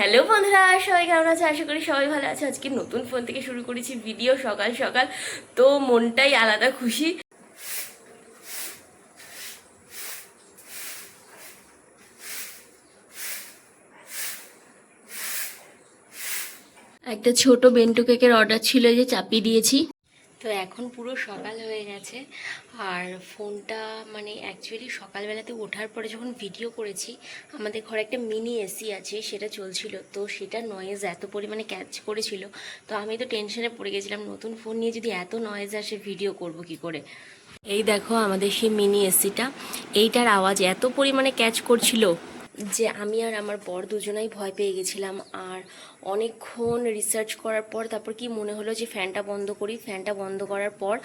Hello বন্ধুরা, সবাই কেমন আছে? আশা করি সবাই ভালো আছে। আজকে নতুন ফোন থেকে শুরু করেছি ভিডিও সকাল সকাল, তো মনটাই আলাদা খুশি। একটা ছোট বেন্টু কেকের অর্ডার ছিল, যে চাপিয়ে দিয়েছি। তো এখন পুরো সকাল হয়ে গেছে, আর ফোনটা মানে অ্যাকচুয়ালি সকালবেলাতে ওঠার পরে যখন ভিডিও করেছি, আমাদের ঘরে একটা মিনি এসি আছে, সেটা চলছিল, তো সেটা নয়েজ এত পরিমাণে ক্যাচ করেছিল। তো আমি তো টেনশনে পড়ে গেছিলাম, নতুন ফোন নিয়ে যদি এত নয়েজ আসে ভিডিও করব কি করে। এই দেখো আমাদের সেই মিনি এসিটা, এইটার আওয়াজ এত পরিমাণে ক্যাচ করছিল যে আমি আর আমার বর দুজনাই ভয় পেয়ে গেছিলাম। আর অনেকক্ষণ রিসার্চ করার পর তারপর কি মনে হলো যে ফ্যানটা বন্ধ করি। ফ্যানটা বন্ধ করার পর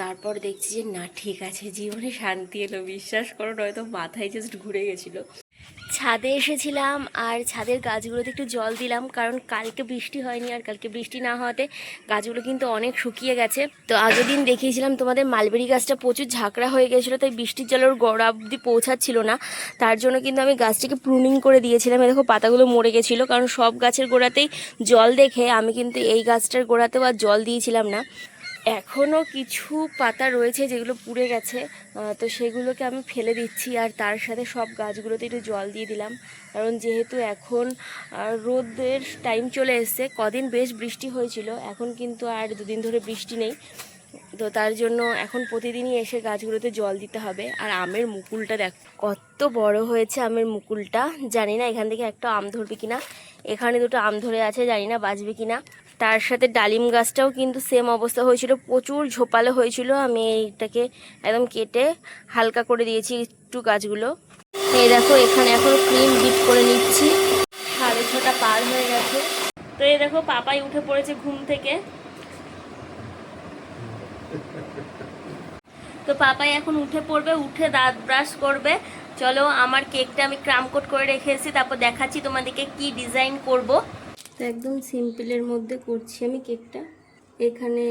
তারপর দেখছি যে না, ঠিক আছে, জীবনে শান্তি এলো। বিশ্বাস করো, নয়তো মাথায় জাস্ট ঘুরে গেছিলো। ছাদে এসেছিলাম, আর ছাদের গাছগুলোতে একটু জল দিলাম, কারণ কালকে বৃষ্টি হয়নি, আর কালকে বৃষ্টি না হওয়াতে গাছগুলো কিন্তু অনেক শুকিয়ে গেছে। তো আগের দিন দেখিয়েছিলাম তোমাদের মালবেরি গাছটা প্রচুর ঝাঁকড়া হয়ে গেছিলো, তাই বৃষ্টির জল ওর গোড়া অব্দি পৌঁছাচ্ছিল না। তার জন্য কিন্তু আমি গাছটিকে প্রুনিং করে দিয়েছিলাম। দেখো পাতাগুলো মরে গেছিলো, কারণ সব গাছের গোড়াতেই জল দেখে আমি কিন্তু এই গাছটার গোড়াতেও আর জল দিয়েছিলাম না। এখনও কিছু পাতা রয়েছে যেগুলো পুড়ে গেছে, তো সেগুলোকে আমি ফেলে দিচ্ছি, আর তার সাথে সব গাছগুলোতে একটু জল দিয়ে দিলাম। কারণ যেহেতু এখন রোদের টাইম চলে এসছে, কদিন বেশ বৃষ্টি হয়েছিল, এখন কিন্তু আর দুদিন ধরে বৃষ্টি নেই। তো তার জন্য এখন প্রতিদিনই এসে গাছগুলোতে জল দিতে হবে। আর আমের মুকুলটা দেখ কত বড় হয়েছে। আমের মুকুলটা জানি না এখান থেকে একটা আম ধরবে কিনা। এখানে দুটো আম ধরে আছে, জানি না বাঁচবে কিনা। তার সাথে ডালিম গাছটাও কিন্তু সেম অবস্থা হয়েছিল, প্রচুর ঝোপালো হয়েছিল। আমি এইটাকে একদম কেটে হালকা করে দিয়েছি একটু গাছগুলো। এই দেখো এখানে এখন ক্রিম বিট করে নিচ্ছি। 6:30 পার হয়ে গেছে। তো এই দেখো পাপাই উঠে পড়েছে ঘুম থেকে। তো পাপাই এখন উঠে পড়বে, উঠে দাঁত ব্রাশ করবে। চলো, আমার কেকটা আমি ক্রাম কোট করে রেখে এসেছি, তারপর দেখাচ্ছি তোমাদেরকে কি ডিজাইন করব। তো একদম সিম্পলের মধ্যে করছি আমি কেকটা। এখানে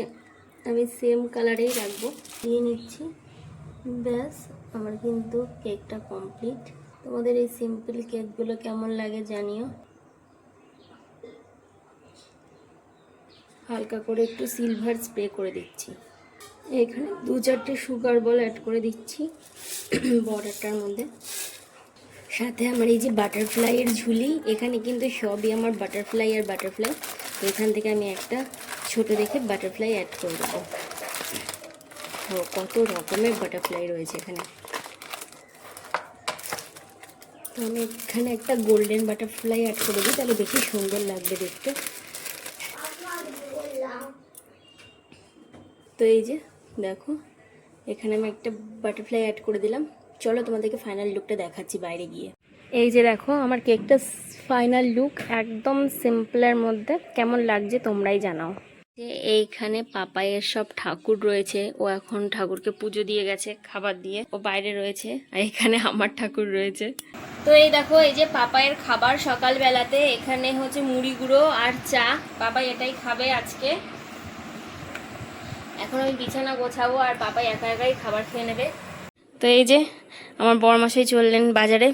আমি সেম কালারেই রাখবো, দিয়ে নিচ্ছি। ব্যাস, আমার কিন্তু কেকটা কমপ্লিট। তোমাদের এই সিম্পল কেকগুলো কেমন লাগে জানিও। হালকা করে একটু সিলভার স্প্রে করে দিচ্ছি। এখানে 2-4টে সুগার বল অ্যাড করে দিচ্ছি বর্ডারটার মধ্যে। সাথে আমার এই যে বাটারফ্লাইয়ের ঝুলি, এখানে কিন্তু সবই আমার বাটারফ্লাই আর বাটারফ্লাই। তো এখান থেকে আমি একটা ছোট দেখে বাটারফ্লাই অ্যাড করে দেবো। কত রকমের বাটারফ্লাই রয়েছে এখানে। তো আমি এখানে একটা গোল্ডেন বাটারফ্লাই অ্যাড করে দিই, তাহলে বেশি সুন্দর লাগবে দেখতে। তো এই যে দেখো, এখানে আমি একটা বাটারফ্লাই অ্যাড করে দিলাম। চলো তোমাদেরকে ফাইনাল লুকটা দেখাচ্ছি বাইরে গিয়ে। এই যে দেখো আমার কেকটা ফাইনাল লুক, একদম সিম্পলের মধ্যে। কেমন লাগছে তোমরাই জানাও। যে এইখানে পাপাইয়ের সব ঠাকুর রয়েছে, ও এখন ঠাকুরকে পুজো দিয়ে গেছে খাবার দিয়ে, ও বাইরে রয়েছে। আর এখানে আমার ঠাকুর রয়েছে। তো এই দেখো, এই যে পাপাইয়ের খাবার সকালবেলাতে, এখানে হচ্ছে মুড়ি গুঁড়ো আর চা। পাপাই এটাই খাবে আজকে। এখন আমি বিছানা গোছাবো, আর পাপাই একা একাই খাবার খেয়ে নেবে। তো এই যে আমার বরমশাই চললেন বাজারে।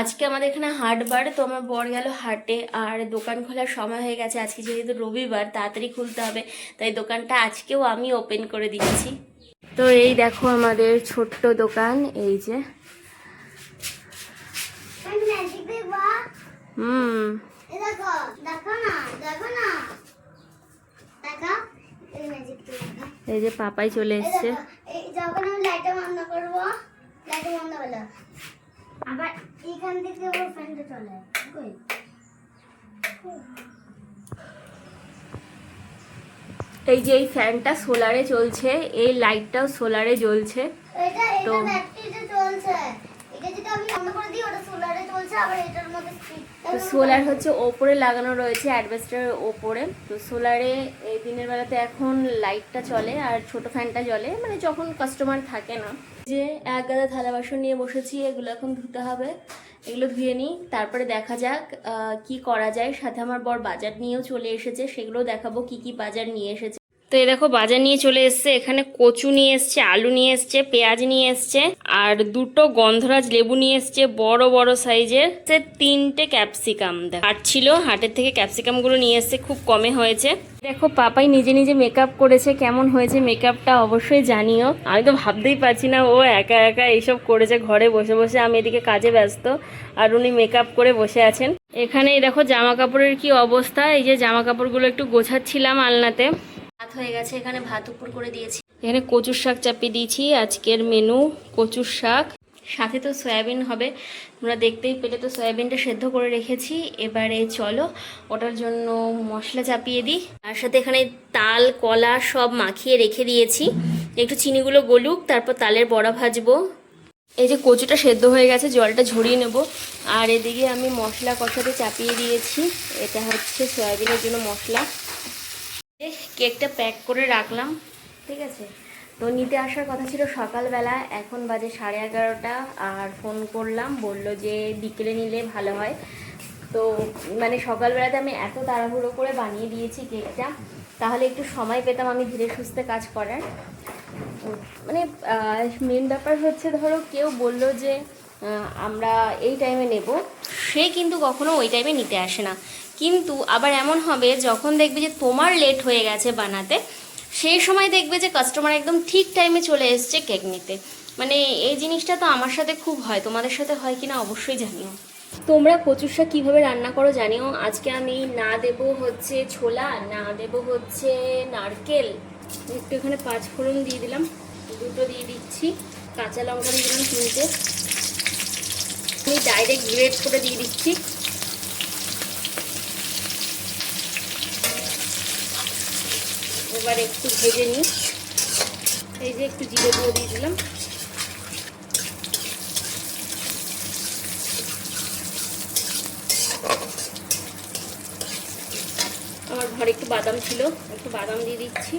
আজকে আমাদের এখানে হাটবার, তো আমার বর গেল হাটে, আর দোকান খোলার সময় হয়ে গেছে। আজকে যেহেতু রবিবার, তাড়াতাড়ি খুলতে হবে, তাই দোকানটা আজকেও আমি ওপেন করে দিচ্ছি। তো এই দেখো আমাদের ছোট্ট দোকান, এই যে। এই যে পাপাই চলে এসছে। যখন আমি লাইটটা বন্ধ করবো, লাইটটা বন্ধ হলো, আবার এখান থেকে ওর ফ্যানটা চলে। এই যে এই ফ্যানটা সোলারে চলছে, এই লাইটটাও সোলারে জ্বলছে। তো সোলার হচ্ছে ওপরে লাগানো রয়েছে, অ্যাডভেস্টারের ওপরে। তো সোলারে এই দিনের বেলাতে এখন লাইটটা চলে, আর ছোট ফ্যানটা জ্বলে মানে যখন কাস্টমার থাকে না। যে এক গাদা থালা বাসন নিয়ে বসেছি, এগুলো এখন ধুতে হবে। এগুলো ধুয়ে নিই, তারপরে দেখা যাক কি করা যায়। সাথে আমার বর বাজার নিয়েও চলে এসেছে, সেগুলো দেখাবো কি কি বাজার নিয়ে এসেছে। তো এই দেখো বাজার নিয়ে চলে এসছে, এখানে কচু নিয়ে এসছে, আলু নিয়ে এসছে, পেঁয়াজ নিয়ে এসছে, আর দুটো গন্ধরাজ লেবু নিয়ে এসছে বড় বড় সাইজের, 3টে ক্যাপসিকাম হাট হাটের থেকে ক্যাপসিকামগুলো নিয়ে এসছে, খুব কমে হয়েছে। দেখো পাপাই নিজে নিজে মেকআপ করেছে, কেমন হয়েছে মেকআপটা অবশ্যই জানিও। আমি তো ভাবতেই পারছি না ও একা একা এইসব করেছে ঘরে বসে বসে, আমি এদিকে কাজে ব্যস্ত আর উনি মেকআপ করে বসে আছেন। এখানে দেখো জামা কাপড়ের কি অবস্থা, এই যে জামা কাপড়গুলো একটু গোছাচ্ছিলাম আলনাতে। ভাত হয়ে গেছে, এখানে ভাত উপর করে দিয়েছি, এখানে কচুর শাক চাপিয়ে দিয়েছি, আজকের মেনু কচুর শাক, সাথে তো সয়াবিন হবে, তোমরা দেখতেই পেলে তো সয়াবিনটা সেদ্ধ করে রেখেছি। এবারে চলো ওটার জন্য মশলা চাপিয়ে দিই, তার সাথে এখানে তাল কলা সব মাখিয়ে রেখে দিয়েছি, একটু চিনিগুলো গলুক, তারপর তালের বড়া ভাজবো। এই যে কচুটা সেদ্ধ হয়ে গেছে, জলটা ঝরিয়ে নেব। আর এদিকে আমি মশলা কষাতে চাপিয়ে দিয়েছি, এটা হচ্ছে সয়াবিনের জন্য মশলা। কেকটা প্যাক করে রাখলাম, ঠিক আছে। তো নিতে আসার কথা ছিল সকালবেলা, এখন বাজে 11:30, আর ফোন করলাম, বলল যে বিকেলে নিলে ভালো হয়। তো মানে সকালবেলাতে আমি এত তাড়াহুড়ো করে বানিয়ে দিয়েছি কেকটা, তাহলে একটু সময় পেতাম আমি ধীরে সুস্থে কাজ করার। মানে মেন ব্যাপার হচ্ছে, ধরো কেউ বলল যে আমরা এই টাইমে নেব, সে কিন্তু কখনো ওই টাইমে নিতে আসে না। কিন্তু আবার এমন হবে যখন দেখবে যে তোমার লেট হয়ে গেছে বানাতে, সেই সময় দেখবে যে কাস্টমার একদম ঠিক টাইমে চলে এসছে কেক নিতে। মানে এই জিনিসটা তো আমার সাথে খুব হয়, তোমাদের সাথে হয় কিনা অবশ্যই জানিও। তোমরা কচুর শাক কীভাবে রান্না করো জানিও। আজকে আমি না দেব হচ্ছে ছোলা, না দেব হচ্ছে নারকেল, একটু এখানে 5 ফোড়ন দিয়ে দিলাম, দুটো দিয়ে দিচ্ছি, কাঁচা লঙ্কা দিয়ে দিলাম 3টে, আমি ডাইরেক্ট গ্রেট করে দিয়ে দিচ্ছি। এবার একটু ভেজে নিই, এই যে একটু জিরে গুঁড়ো দিয়ে দিলাম। আমার ঘরে একটু বাদাম ছিল, একটু বাদাম দিয়ে দিচ্ছি,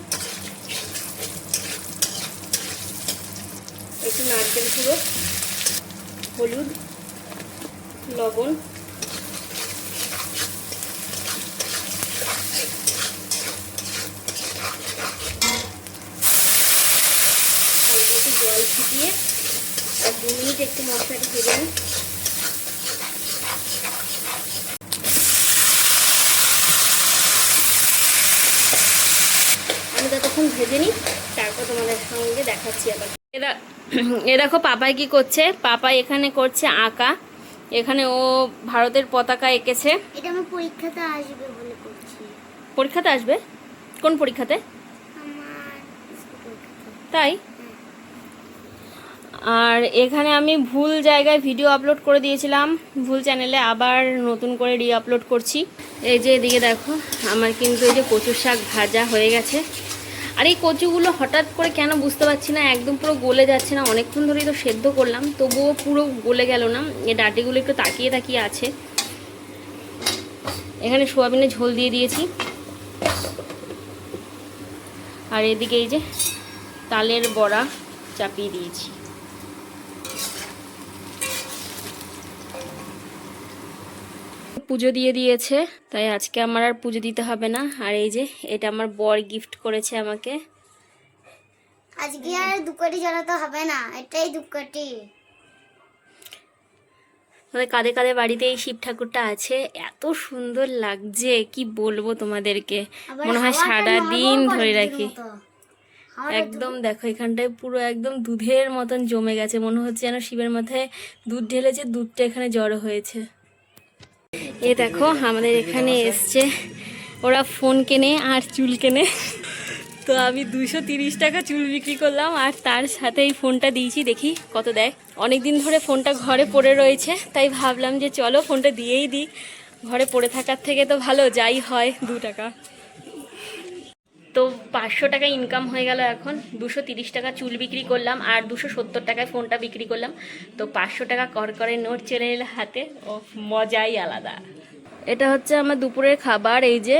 একটু নারকেল গুঁড়ো, হলুদ, লবণ, একটু জল ছিটিয়ে আর 2 মিনিট একটু মশলাটা ভেজে নিই। আমি ততক্ষণ ভেজে নিই, তারপর তোমাদের সঙ্গে দেখাচ্ছি আবার। এ দেখো পাপাই কি করছে, পাপাই এখানে করছে আঁকা, এখানে ও ভারতের পতাকা এঁকেছে। এটা আমার পরীক্ষাতে আসবে বলে করছি। পরীক্ষাতে আসবে? কোন পরীক্ষাতে? আমার পরীক্ষাতে। তাই? আর এখানে আমি ভুল জায়গায় ভিডিও আপলোড করে দিয়েছিলাম, ভুল চ্যানেলে, আবার নতুন করে আপলোড করছি। এই যে এদিকে দেখো আমার কিন্তু এই যে কচুর শাক ভাজা হয়ে গেছে। আর এই কচুগুলো হঠাৎ করে কেন বুঝতে পারছি না, একদম পুরো গলে যাচ্ছে না, অনেকক্ষণ ধরেই তো সেদ্ধ করলাম তবুও পুরো গলে গেল না, এই ডাঁটিগুলো একটু তাকিয়ে তাকিয়ে আছে। এখানে সোয়াবিনের ঝোল দিয়ে দিয়েছি, আর এদিকে এই যে তালের বড়া চাপিয়ে দিয়েছি। পুজো দিয়ে দিয়েছে, তাই আজকে আমার আর পুজো দিতে হবে না। আর এই যে এটা আমার বর গিফট করেছে আমাকে। আজকে আর দুকাটি জ্বালাতে হবে না, এটাই দুকাটি। আমাদের কাঁধে কাঁধে বাড়িতে এই শিব ঠাকুরটা আছে, এত সুন্দর লাগছে কি বলবো তোমাদেরকে, মনে হয় সারা দিন ধরে রাখি। একদম দেখো এখানটায় পুরো একদম দুধের মতন জমে গেছে, মনে হচ্ছে যেন শিবের মাথায় দুধ ঢেলেছে, দুধটা এখানে জড়ো হয়েছে। এ দেখো আমাদের এখানে এসছে, ওরা ফোন কেনে আর চুল কেনে, তো আমি 230 টাকা চুল বিক্রি করলাম আর তার সাথে এই ফোনটা দিয়েছি, দেখি কত দেয়। অনেক দিন ধরে ফোনটা ঘরে পড়ে রয়েছে, তাই ভাবলাম যে চলো ফোনটা দিয়েই দিই, ঘরে পড়ে থাকার থেকে তো ভালো, যাই হয় 2 টাকা। তো 500 টাকা ইনকাম হয়ে গেল। এখন 230 টাকা চুল বিক্রি করলাম আর 270 টাকায় ফোনটা বিক্রি করলাম, তো 500 টাকা করে নোট চলে এলো হাতে, ও মজাই আলাদা। এটা হচ্ছে আমার দুপুরের খাবার, এই যে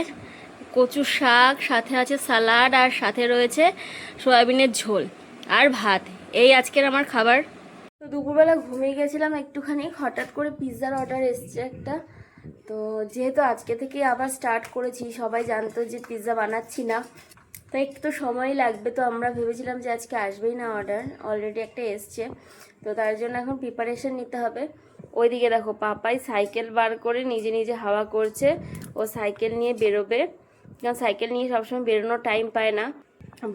কচু শাক, সাথে আছে সালাড, আর সাথে রয়েছে সয়াবিনের ঝোল আর ভাত, এই আজকের আমার খাবার। তো দুপুরবেলা ঘুমিয়ে গেছিলাম একটুখানি, হঠাৎ করে পিৎজার অর্ডার এসছে একটা, তো যেহেতু আজকে থেকে আবার স্টার্ট করেছি, সবাই জানতো যে পিৎজা বানাচ্ছি না, তাই একটু সময় লাগবে। তো আমরা ভেবেছিলাম যে আজকে আসবেই না অর্ডার, অলরেডি একটা এসছে। তো তার জন্য এখন প্রিপারেশন নিতে হবে। ওইদিকে দেখো পাপাই সাইকেল বার করে নিজে নিজে হাওয়া করছে, ও সাইকেল নিয়ে বেরোবে, কারণ সাইকেল নিয়ে সবসময় বেরোনোর টাইম পায় না,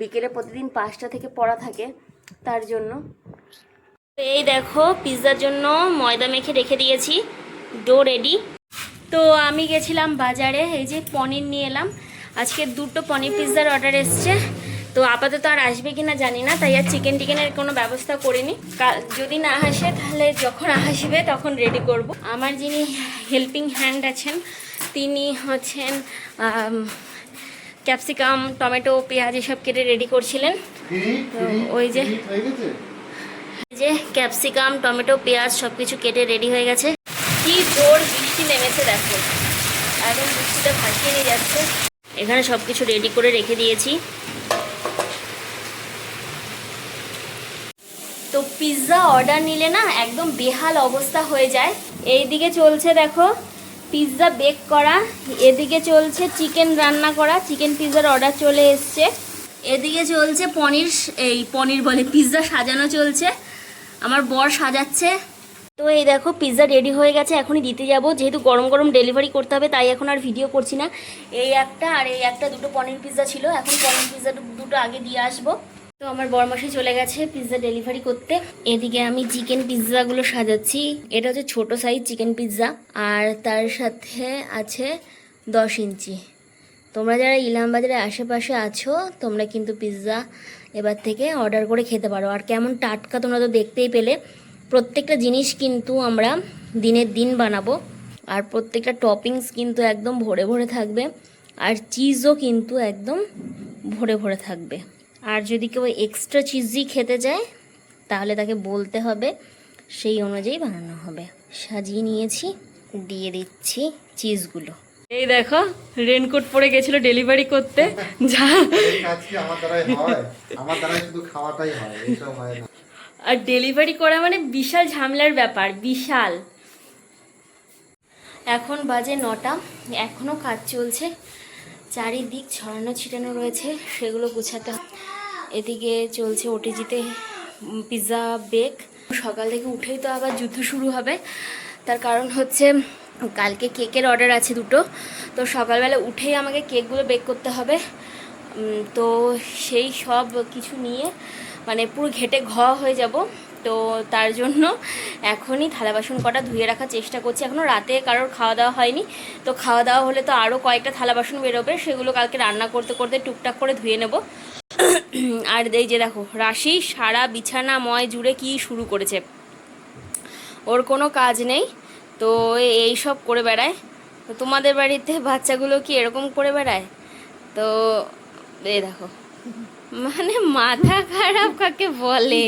বিকেলে প্রতিদিন 5টা থেকে পড়া থাকে তার জন্য। এই দেখো পিৎজার জন্য ময়দা মেখে রেখে দিয়েছি, ডো রেডি। তো আমি গেছিলাম বাজারে, এই যে পনির নিয়ে এলাম। আজকে 2টো পনির পিৎজার অর্ডার এসছে। তো আপাতত আর আসবে কিনা জানি না, তাই আর টিকেনের কোনো ব্যবস্থা করিনি। যদি না আসে তাহলে যখন আসবে তখন রেডি করব। আমার যিনি হেল্পিং হ্যান্ড আছেন তিনি হচ্ছেন ক্যাপসিকাম, টমেটো, পেঁয়াজ এসব কেটে রেডি করছিলেন। তো ওই যে ক্যাপসিকাম, টমেটো, পেঁয়াজ সব কিছু কেটে রেডি হয়ে গেছে। কি জোর বৃষ্টি নেমেছে দেখো, একদম বৃষ্টিটা ভাসিয়ে নিয়ে যাচ্ছে। এখানে সব কিছু রেডি করে রেখে দিয়েছি। তো পিৎজা অর্ডার নিলে না একদম বেহাল অবস্থা হয়ে যায়। এইদিকে চলছে দেখো পিৎজা বেক করা, এদিকে চলছে চিকেন রান্না করা, চিকেন পিৎজার অর্ডার চলে এসছে। এদিকে চলছে পনির বলে পিৎজা সাজানো চলছে, আমার বর সাজাচ্ছে। তো এই দেখো পিৎজা রেডি হয়ে গেছে, এখনই দিতে যাব। যেহেতু গরম গরম ডেলিভারি করতে হবে তাই এখন আর ভিডিও করছি না। এই একটা আর এই একটা, 2টো পনির পিৎজা ছিল, এখন পনির পিৎজা 2টো আগে দিয়ে আসবো। তো আমার বরমাসি চলে গেছে পিৎজা ডেলিভারি করতে। এদিকে আমি চিকেন পিৎজাগুলো সাজাচ্ছি। এটা হচ্ছে ছোট সাইজ চিকেন পিৎজা, আর তার সাথে আছে 10 ইঞ্চি। তোমরা যারা ইলামবাজারের আশেপাশে আছো তোমরা কিন্তু পিৎজা এবার থেকে অর্ডার করে খেতে পারো। আর কেমন টাটকা তোমরা তো দেখতেই পেলে। প্রত্যেকটা জিনিস কিন্তু আমরা দিনের দিন বানাবো, আর প্রত্যেকটা টপিংস কিন্তু একদম ভরে ভরে থাকবে, আর চিজও কিন্তু একদম ভরে ভরে থাকবে। আর যদি কেউ এক্সট্রা চিজই খেতে চায় তাহলে তাকে বলতে হবে, সেই অনুযায়ী বানানো হবে। সাজিয়ে নিয়েছি, দিয়ে দিচ্ছি চিজগুলো। এই দেখো রেনকোট পরে গেছিল ডেলিভারি করতে, যা আমার দ্বারাই শুধু খাওয়াটাই হয়, এইসব হয় না। আর ডেলিভারি করা মানে বিশাল ঝামেলার ব্যাপার, বিশাল। এখন বাজে 9টা, এখনও কাজ চলছে, চারিদিক ছড়ানো ছিটানো রয়েছে, সেগুলো গুছাতে হবে। এদিকে চলছে ওটিজিতে পিৎজা বেক। সকাল থেকে উঠেই তো আবার যুদ্ধ শুরু হবে, তার কারণ হচ্ছে কালকে কেকের অর্ডার আছে 2টো। তো সকালবেলা উঠেই আমাকে কেকগুলো বেক করতে হবে। তো সেই সব কিছু নিয়ে মানে পুরো ঘেটে হয়ে যাব। তো তার জন্য এখনই থালা বাসন কটা ধুয়ে রাখার চেষ্টা করছি। এখনও রাতে কারোর খাওয়া দাওয়া হয়নি, তো খাওয়া দাওয়া হলে তো আরও কয়েকটা থালা বাসন বেরোবে, সেগুলো কালকে রান্না করতে করতে টুকটাক করে ধুয়ে নেব। আর এই যে দেখো রাশি সারা বিছানাময় জুড়ে কি শুরু করেছে, ওর কোনো কাজ নেই, তো এই সব করে বেড়ায়। তো তোমাদের বাড়িতে বাচ্চাগুলো কি এরকম করে বেড়ায়? তো এই দেখো মানে মাথা খারাপ কাকে বলে।